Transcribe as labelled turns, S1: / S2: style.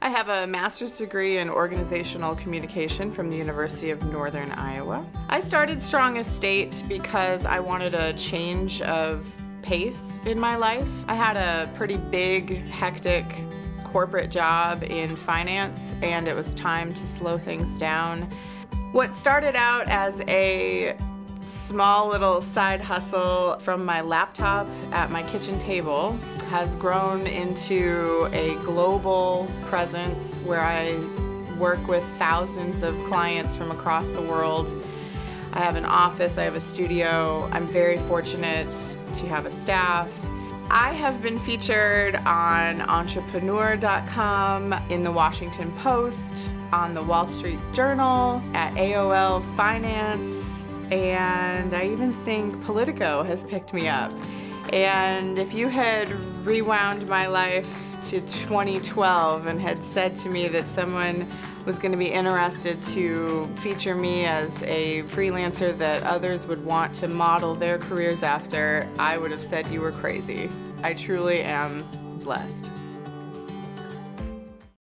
S1: I have a master's degree in organizational communication from the University of Northern Iowa. I started Strong Estate because I wanted a change of pace in my life. I had a pretty big, hectic corporate job in finance, and it was time to slow things down. What started out as a small little side hustle from my laptop at my kitchen table has grown into a global presence where I work with thousands of clients from across the world. I have an office, I have a studio. I'm very fortunate to have a staff. I have been featured on entrepreneur.com, in the Washington Post, on the Wall Street Journal, at AOL Finance, and I even think Politico has picked me up. And if you had rewound my life to 2012 and had said to me that someone was going to be interested to feature me as a freelancer that others would want to model their careers after, I would have said you were crazy. I truly am blessed.